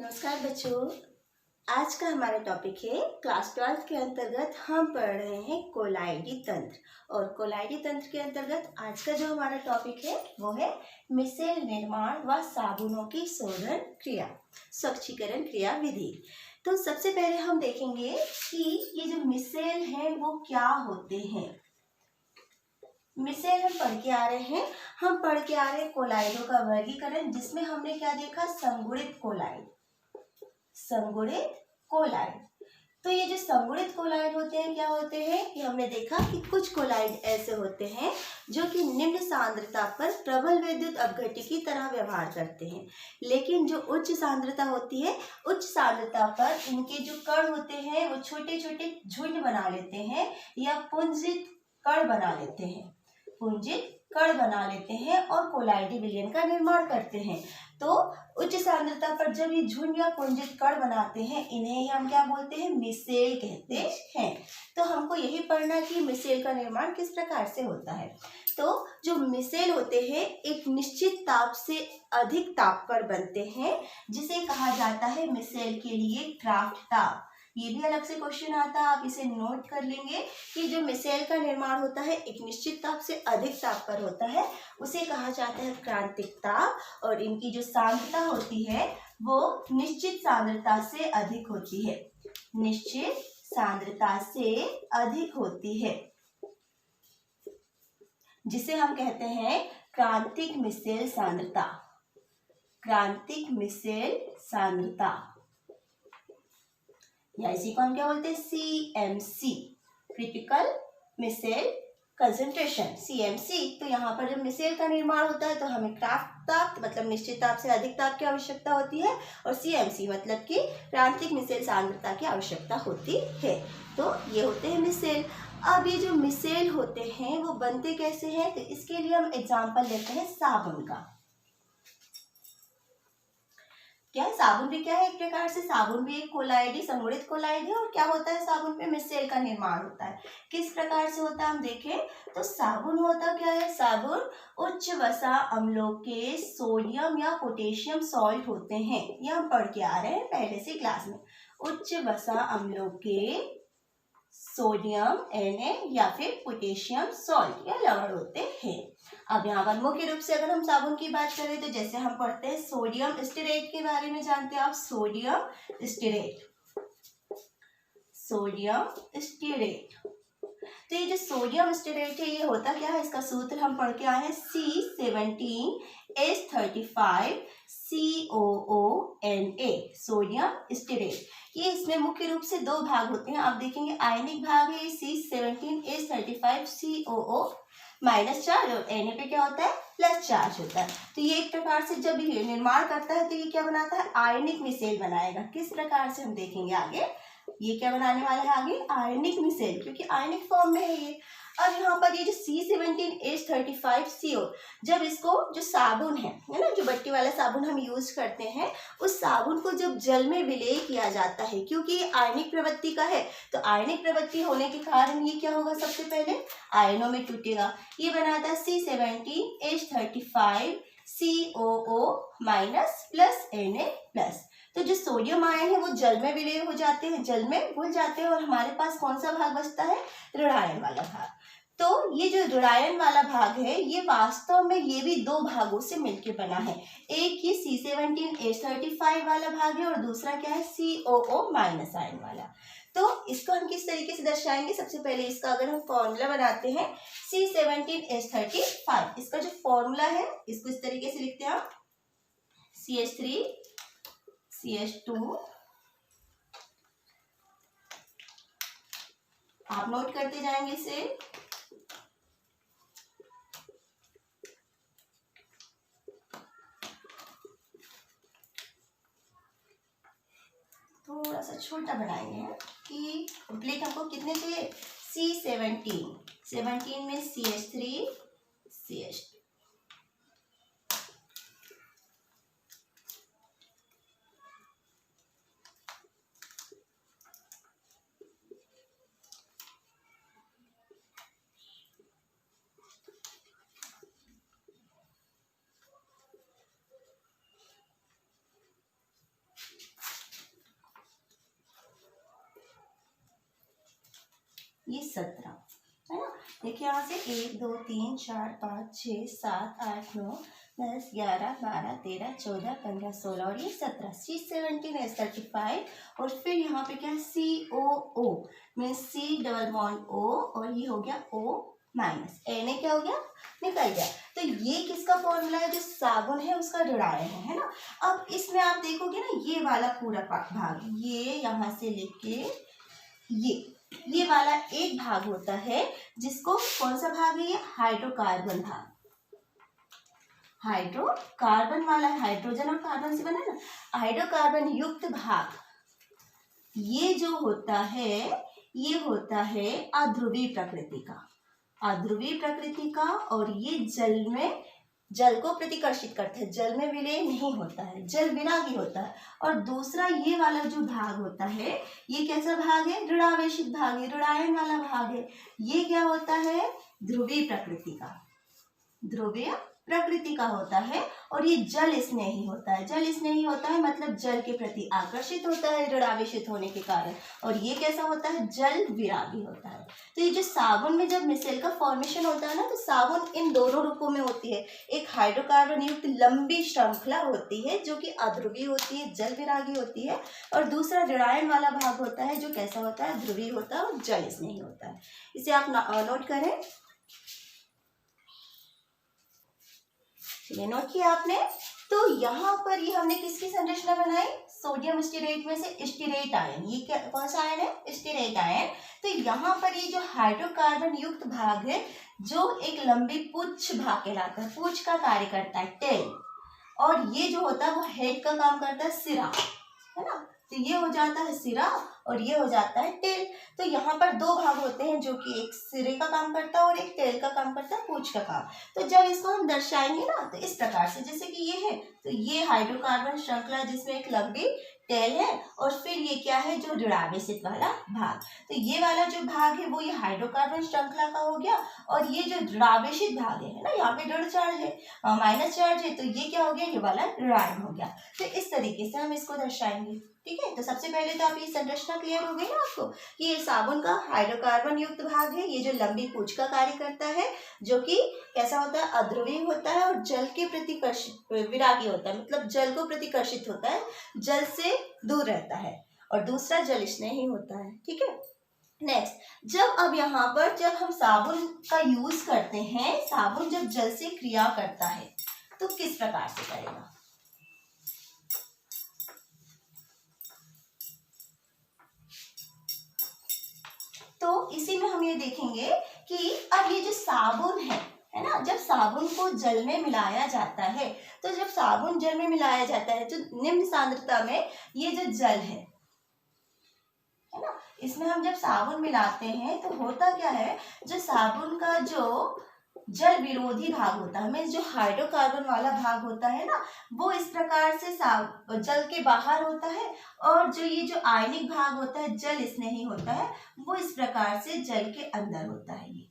नमस्कार बच्चों। आज का हमारा टॉपिक है क्लास 12 के अंतर्गत हम पढ़ रहे हैं कोलाइडी तंत्र। और कोलाइडी तंत्र के अंतर्गत आज का जो हमारा टॉपिक है वो है मिसेल निर्माण व साबुनों की शोधन क्रिया, स्वच्छीकरण क्रिया विधि। तो सबसे पहले हम देखेंगे कि ये जो मिसेल है वो क्या होते हैं। मिसेल हम पढ़ के आ रहे हैं कोलाइडों का वर्गीकरण, जिसमें हमने क्या देखा, संगुणित कोलाइड। तो ये जो संगुणित कोलाइड होते हैं क्या होते हैं कि हमने देखा कि कुछ कोलाइड ऐसे होते हैं जो कि निम्न सांद्रता पर प्रबल विद्युत अपघट्य की तरह व्यवहार करते हैं, लेकिन जो उच्च सांद्रता होती है, उच्च सांद्रता पर इनके जो कण होते हैं वो छोटे छोटे झुंड बना लेते हैं या पुंजित कण बना लेते हैं और कोलाइडी विलयन का निर्माण करते हैं। तो उच्च सांद्रता पर जब ये झुंड या पुंजित कण बनाते हैं, इन्हें ही हम क्या बोलते हैं, मिसेल कहते हैं। तो हमको यही पढ़ना कि मिसेल का निर्माण किस प्रकार से होता है। तो जो मिसेल होते हैं एक निश्चित ताप से अधिक ताप पर बनते हैं, जिसे कहा जाता है मिसेल के लिए क्राफ्ट ताप। ये भी अलग से क्वेश्चन आता है, आप इसे नोट कर लेंगे कि जो मिसेल का निर्माण होता है एक निश्चित ताप से अधिक ताप पर होता है, उसे कहा जाता है क्रांतिक ताप। और इनकी जो सांद्रता होती है वो निश्चित सांद्रता से अधिक होती है, जिसे हम कहते हैं क्रांतिक मिसेल सांद्रता। या इसी को हम क्या बोलते हैं, CMC, critical micelle concentration, CMC। तो यहाँ पर जब मिसेल का निर्माण होता है तो हमें क्राफ्ट ताप मतलब निश्चित ताप से अधिक ताप की आवश्यकता होती है, और CMC मतलब कि क्रांतिक मिसेल सांद्रता की आवश्यकता होती है। तो ये होते हैं मिसेल। अब ये जो मिसेल होते हैं वो बनते कैसे हैं, तो इसके लिए हम एग्जाम्पल लेते हैं साबुन का। क्या है, साबुन भी क्या है, एक प्रकार से साबुन भी एक कोलाइड, संगुणित कोलाइड है। और क्या होता है, साबुन पे मिसेल का निर्माण होता है। किस प्रकार से होता है हम देखें तो साबुन होता क्या है, साबुन उच्च वसा अम्लों के सोडियम या पोटेशियम सॉल्ट होते हैं। ये हम पढ़ के आ रहे हैं पहले से क्लास में। उच्च वसा अम्लों के सोडियम Na या फिर पोटेशियम सॉल्ट या लवण होते हैं। अब यहाँ पर मुख्य रूप से अगर हम साबुन की बात करें तो जैसे हम पढ़ते हैं सोडियम स्टेरेट के बारे में, जानते हैं आप, सोडियम स्टेरेट। तो ये जो सोडियम स्टेरेट है ये होता क्या है, इसका सूत्र हम पढ़ के आए हैं C17H35COONa, सोडियम स्टेरेट। ये इसमें मुख्य रूप से दो भाग होते हैं। आप देखेंगे आयनिक भाग है C17H35COO -चार्ज, और Na पे क्या होता है, प्लस चार्ज होता है। तो ये एक प्रकार से जब ये निर्माण करता है तो ये क्या बनाता है, आयनिक मिसेल बनाएगा। किस प्रकार से हम देखेंगे आगे, ये क्या बनाने वाला है आगे, आयनिक मिसेल, क्योंकि आयनिक फॉर्म में है ये। अब यहाँ पर ये जो C17H35CO, जब इसको जो साबुन है ना, जो बट्टी वाला साबुन हम यूज करते हैं, उस साबुन को जब जल में विलेय किया जाता है, क्योंकि ये आयनिक प्रवृत्ति का है, तो आयनिक प्रवृत्ति होने के कारण ये क्या होगा, सबसे पहले आयनों में टूटेगा। ये बनाता है C17H35COO- Na+। तो जो सोडियम आयन है वो जल में विलय हो जाते हैं, जल में घुल जाते हैं, और हमारे पास कौन सा भाग बचता है, ऋणायन वाला भाग। तो ये जो ऋणायन वाला भाग है ये वास्तव में ये भी दो भागों से मिलकर बना है। एक ये C17H35 वाला भाग है और दूसरा क्या है, COO- आयन वाला। तो इसको हम किस तरीके से दर्शाएंगे, सबसे पहले इसका अगर हम फॉर्मूला बनाते हैं C17H35, इसका जो फॉर्मूला है इसको इस तरीके से लिखते हैं हम, CH3 CH2, आप नोट करते जाएंगे इसे। थोड़ा सा छोटा बनाएंगे कि प्लेट हमको कितने चाहिए, C17 में CH3 CH2। ये 17 है ना। देखिए यहाँ से 1 2 3 4 5 6 7 8 9 10 11 12 13 14 15 16 और ये 17 C17 है 35 और फिर यहाँ पे क्या है COO means C double bond O और ये हो गया O माइनस Na क्या हो गया निकल गया। तो ये किसका फॉर्मूला है जो साबुन है उसका ऋणायन है ना। अब इसमें आप देखोगे ना ये वाला पूरा भाग ये यहाँ से लेके ये वाला एक भाग होता है जिसको कौन सा भाग है ये हाइड्रोकार्बन भाग। हाइड्रोकार्बन वाला हाइड्रोजन और कार्बन से बना ना हाइड्रोकार्बन युक्त भाग ये जो होता है ये होता है अध्रुवीय प्रकृति का और ये जल को प्रतिकर्षित करता है जल में विलय नहीं होता है जल विरागी होता है। और दूसरा ये वाला जो भाग होता है ये कैसा भाग है ऋणावेशित भाग है ऋणायन वाला भाग है। ये क्या होता है ध्रुवीय प्रकृति का होता है और ये जल स्नेही होता है मतलब जल के प्रति आकर्षित होता है ऋणावेशित होने के कारण और ये कैसा होता है जल विरागी होता है। तो ये जो साबुन में जब मिसेल का फॉर्मेशन होता है ना तो साबुन इन दोनों रूपों में होती है। एक हाइड्रोकार्बन युक्त लंबी श्रृंखला होती है जो कि अध्रुवीय होती है जल विरागी होती है और दूसरा ऋणायन वाला भाग होता है जो कैसा होता है ध्रुवीय होता है और जल स्नेही होता है। इसे आप नोट करें। ये नोट किया आपने। तो यहाँ पर ये हमने किसकी संरचना बनाई सोडियम स्टीरेट में से स्टीरेट आयन। ये क्या कौन सा आयन है स्टीरेट आयन। तो यहाँ पर ये जो हाइड्रोकार्बन युक्त भाग है जो एक लंबी पुच्छ भाग कहलाता है पुच्छ का कार्य करता है टेल और ये जो होता है वो हेड का काम करता है सिरा है ना। तो ये हो जाता है सिरा और ये हो जाता है टेल। तो यहाँ पर दो भाग होते हैं जो कि एक सिरे का काम करता है और एक टेल का काम करता है पूंछ का काम। तो जब इसको हम दर्शाएंगे ना तो इस प्रकार से जैसे कि ये है तो ये हाइड्रोकार्बन श्रृंखला जिसमें एक लंबी टेल है और फिर ये क्या है जो ऋणावेशित वाला भाग। तो ये वाला जो भाग है वो ये हाइड्रोकार्बन श्रृंखला का हो गया और ये जो ऋणावेशित भाग है ना यहाँ पे ऋण चार्ज है माइनस चार्ज है तो ये क्या हो गया ये वाला ऋणायन हो गया। तो इस तरीके से हम इसको दर्शाएंगे ठीक है। तो सबसे पहले तो आप ये संरचना क्लियर हो गई ना आपको कि ये साबुन का हाइड्रोकार्बन युक्त भाग है ये जो लंबी पूंछ का कार्य करता है जो कि कैसा होता है अध्रुवीय होता है और जल के प्रतिकर्षित विरागी होता है मतलब जल को प्रतिकर्षित होता है जल से दूर रहता है और दूसरा जल स्नेही होता है ठीक है। नेक्स्ट जब अब यहाँ पर जब हम साबुन का यूज करते हैं साबुन जब जल से क्रिया करता है तो किस प्रकार से करेगा। तो इसी में हम ये देखेंगे कि अब ये जो साबुन है ना जब साबुन को जल में मिलाया जाता है तो जब साबुन जल में मिलाया जाता है तो निम्न सांद्रता में ये जो जल है ना इसमें हम जब साबुन मिलाते हैं तो होता क्या है जो साबुन का जो जल विरोधी भाग होता है मीन्स जो हाइड्रोकार्बन वाला भाग होता है ना वो इस प्रकार से जल के बाहर होता है और जो ये जो आयनिक भाग होता है जल स्नेही होता है वो इस प्रकार से जल के अंदर होता है ये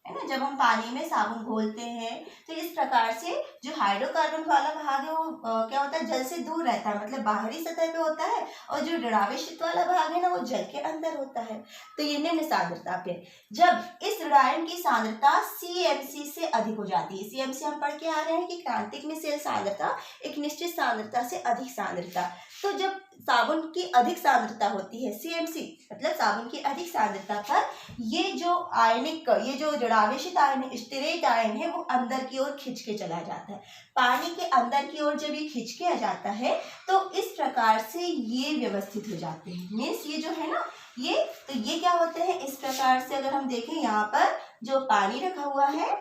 है ना। जब हम पानी में साबुन घोलते हैं तो इस प्रकार से जो हाइड्रोकार्बन वाला भाग है वो क्या होता है जल से दूर रहता है मतलब बाहरी सतह पे होता है और जो ऋणावेशित वाला भाग है ना वो जल के अंदर होता है। तो ये निम्न सांद्रता पे जब इस ऋणायन की सांद्रता CMC से अधिक हो जाती है CMC हम पढ़ के आ रहे हैं कि क्रांतिक मिसेल सांद्रता एक निश्चित सांद्रता से अधिक सांद्रता। तो जब साबुन की अधिक सांद्रता होती है CMC मतलब साबुन की अधिक सांद्रता पर ये जो आयनिक ये जो ऋणावेशित आयन स्टीरेट आयन है वो अंदर की ओर खिंच के चला जाता है। पानी के अंदर की ओर जब ये खिंच के आ जाता है तो इस प्रकार से ये व्यवस्थित हो जाते हैं मीन्स ये जो है ना ये तो ये क्या होते हैं इस प्रकार से अगर हम देखें यहाँ पर जो पानी रखा हुआ है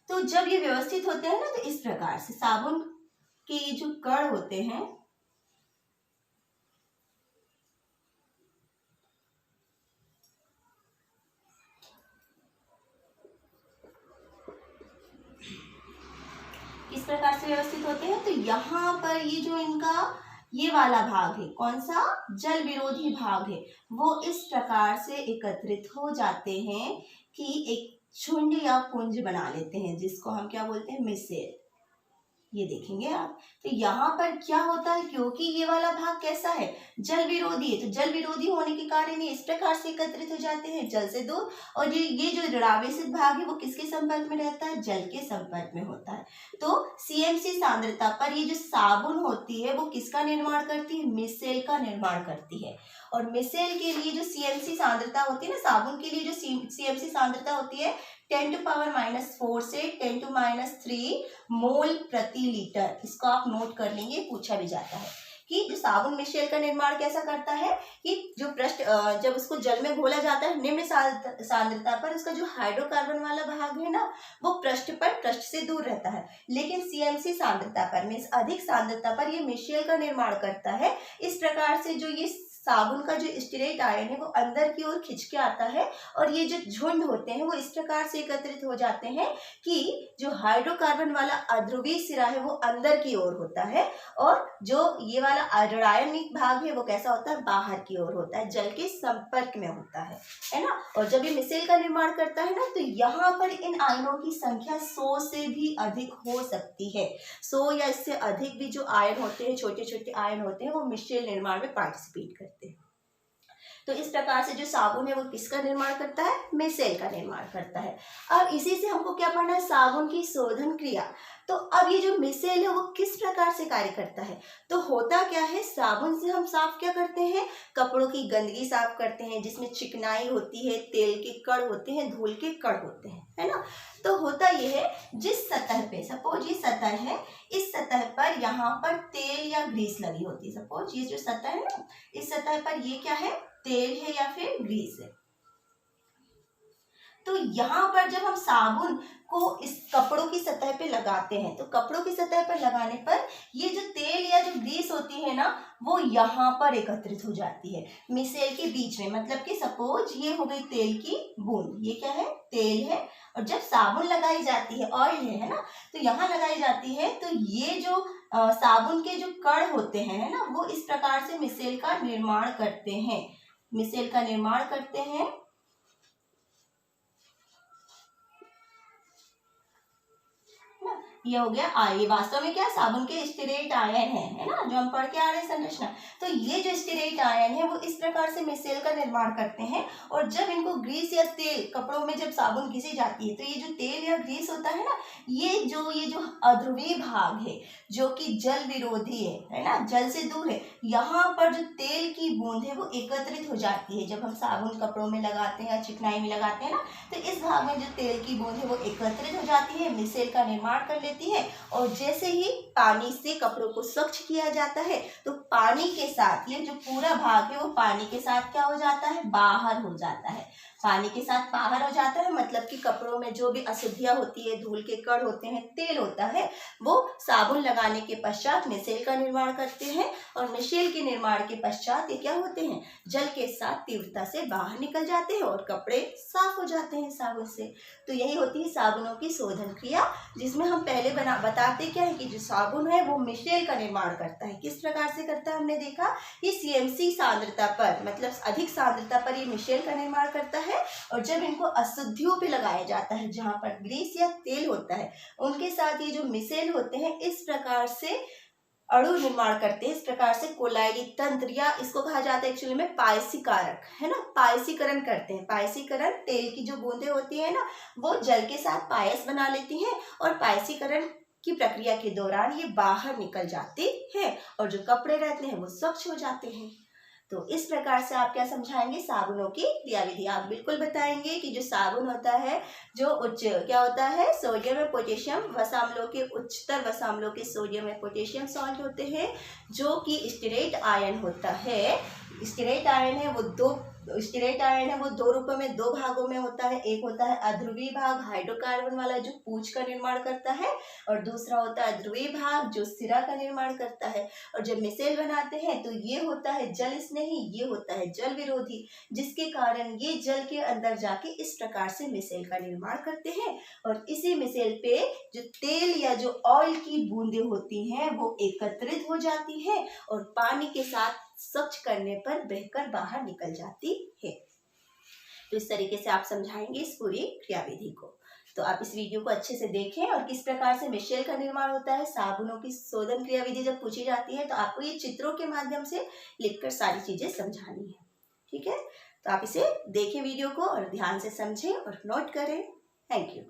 तो जब ये व्यवस्थित होते हैं ना तो इस प्रकार से साबुन के जो कण होते हैं इस प्रकार से व्यवस्थित होते हैं। तो यहाँ पर ये जो इनका ये वाला भाग है कौन सा जल विरोधी भाग है वो इस प्रकार से एकत्रित हो जाते हैं कि एक झुंड या पुंज बना लेते हैं जिसको हम क्या बोलते हैं मिसेल ये देखेंगे आप। तो यहाँ पर क्या होता है, क्योंकि ये वाला भाग कैसा है, जल विरोधी है, तो जल विरोधी होने के कारण ये इस प्रकार से एकत्रित हो जाते हैं जल से दूर। और ये जो ऋणावेशित भाग है वो किसके संपर्क में रहता है, जल के संपर्क में होता है। तो सीएमसी सांद्रता पर ये जो साबुन होती है वो किसका निर्माण करती है, मिसेल का निर्माण करती है। और मिसेल के लिए जो सीएमसी सांद्रता होती है ना, साबुन के लिए जो सीएमसी सांद्रता होती है 10⁻⁴ से 10⁻³ मोल प्रति लीटर। इसको आप नोट कर लेंगे, पूछा भी जाता है कि जो साबुन मिसेल का निर्माण कैसा करता है कि जो पृष्ठ जब उसको जल में घोला जाता है निम्न सांद्रता पर, उसका जो हाइड्रोकार्बन वाला भाग है ना वो पृष्ठ से दूर रहता है। लेकिन सीएमसी सांद्रता पर, मीन्स अधिक सांद्रता पर, ये मिसेल का निर्माण करता है। इस प्रकार से जो ये साबुन का जो स्टीरेट आयन है वो अंदर की ओर खिंच के आता है और ये जो झुंड होते हैं वो इस प्रकार से एकत्रित हो जाते हैं कि जो हाइड्रोकार्बन वाला अध्रुवीय सिरा है वो अंदर की ओर होता है और जो ये वाला आयनिक भाग है वो कैसा होता है, बाहर की ओर होता है, जल के संपर्क में होता है ना। और जब ये मिसेल का निर्माण करता है ना तो यहाँ पर इन आयनों की संख्या 100 से भी अधिक हो सकती है। 100 या इससे अधिक भी जो आयन होते हैं, छोटे छोटे आयन होते हैं, वो मिसेल निर्माण में पार्टिसिपेट करते हैं। तो इस प्रकार से जो साबुन है वो किसका निर्माण करता है, मिसेल का निर्माण करता है। अब इसी से हमको क्या पढ़ना है, साबुन की शोधन क्रिया। तो अब ये जो मिसेल है वो किस प्रकार से कार्य करता है, तो होता क्या है, साबुन से हम साफ क्या करते हैं, कपड़ों की गंदगी साफ करते हैं जिसमें चिकनाई होती है, तेल के कण होते हैं, धूल के कण होते हैं, है ना। तो होता ये है, जिस सतह पे, सपोज ये सतह है, इस सतह पर यहाँ पर तेल या ग्रीस लगी होती है। सपोज ये जो सतह है ना, इस सतह पर ये क्या है, तेल है या फिर ग्रीस है। तो यहाँ पर जब हम साबुन को इस कपड़ों की सतह पे लगाते हैं तो कपड़ों की सतह पर लगाने पर ये जो तेल या जो ग्रीस होती है ना वो यहाँ पर एकत्रित हो जाती है मिसेल के बीच में। मतलब कि सपोज ये हो गई तेल की बूंद, ये क्या है, तेल है, और जब साबुन लगाई जाती है, ऑयल है ना, तो यहाँ लगाई जाती है तो ये जो साबुन के जो कण होते हैं ना वो इस प्रकार से मिसेल का निर्माण करते हैं, मिसेल का निर्माण करते हैं। ये हो गया ये वास्तव में क्या, साबुन के स्टीरेट आयन है ना, जो हम पढ़ के आ रहे हैं संरचना। तो ये जो स्टीरेट आयन है वो इस प्रकार से मिसेल का निर्माण करते हैं और जब इनको ग्रीस या तेल, कपड़ों में जब साबुन घिसी जाती है तो ये जो तेल या ग्रीस होता है ना, ये जो अध्रुवीय भाग है जो कि जल विरोधी है ना, जल से दूर है, यहाँ पर जो तेल की बूंद है वो एकत्रित हो जाती है। जब हम साबुन कपड़ों में लगाते हैं या चिकनाई में लगाते हैं ना, तो इस भाग में जो तेल की बूंद है वो एकत्रित हो जाती है, मिसेल का निर्माण कर लेती है। और जैसे ही पानी से कपड़ों को स्वच्छ किया जाता है तो पानी के साथ ये जो पूरा भाग है वो पानी के साथ क्या हो जाता है, बाहर हो जाता है, पानी के साथ बाहर हो जाता है। मतलब कि कपड़ों में जो भी अशुद्धियां होती है, धूल के कण होते हैं, तेल होता है, वो साबुन लगाने के पश्चात मिसेल का निर्माण करते हैं और मिसेल के निर्माण के पश्चात ये क्या होते हैं, जल के साथ तीव्रता से बाहर निकल जाते हैं और कपड़े साफ हो जाते हैं साबुन से। तो यही होती है साबुनों की शोधन क्रिया, जिसमें हम पहले बताते क्या है कि जो साबुन है वो मिसेल का निर्माण करता है। किस प्रकार से करता है, हमने देखा ये सीएमसी सांद्रता पर, मतलब अधिक सांद्रता पर ये मिसेल का निर्माण करता है। और जब इनको अशुद्धियों पे लगाया जाता है जहां पर ग्रीस या तेल होता है, उनके साथ ये जो मिसेल होते हैं इस प्रकार से अणु निर्माण करते हैं। इस प्रकार से कोलाइडी तंत्र, या इसको कहा जाता है एक्चुअली में पायसीकारक, है ना, पायसीकरण करते हैं। पायसीकरण, तेल की जो बूंदें होती है ना वो जल के साथ पायस बना लेती हैं और पायसीकरण की प्रक्रिया के दौरान ये बाहर निकल जाती है और जो कपड़े रहते हैं वो स्वच्छ हो जाते हैं। तो इस प्रकार से आप क्या समझाएंगे, साबुनों की क्रियाविधि। आप बिल्कुल बताएंगे कि जो साबुन होता है जो उच्च क्या होता है, सोडियम और पोटेशियम वसाम्लों के, उच्चतर वसाम्लों के सोडियम और पोटेशियम सॉल्ट होते हैं, जो कि स्टीरेट आयन होता है। स्टीरेट आयन है वो दो रूपों में, दो भागों में होता है। एक होता है अध्रुवीय भाग, हाइड्रोकार्बन वाला, जो पूंछ का निर्माण करता है, और दूसरा होता है अध्रुवीय भाग जो सिरा का निर्माण करता है। और जब मिसेल बनाते हैं तो ये होता है जल स्नेही, ये होता है जल विरोधी, जिसके कारण ये जल के अंदर जाके इस प्रकार से मिसेल का निर्माण करते हैं। और इसी मिसेल पे जो तेल या जो ऑयल की बूंदें होती हैं वो एकत्रित हो जाती हैं और पानी के साथ स्वच्छ करने पर बहकर बाहर निकल जाती है। तो इस तरीके से आप समझाएंगे इस पूरी क्रियाविधि को। तो आप इस वीडियो को अच्छे से देखें और किस प्रकार से मिशेल का निर्माण होता है, साबुनों की शोधन क्रिया विधि जब पूछी जाती है तो आपको ये चित्रों के माध्यम से लिखकर सारी चीजें समझानी है। ठीक है, तो आप इसे देखें वीडियो को और ध्यान से समझें और नोट करें। Thank you.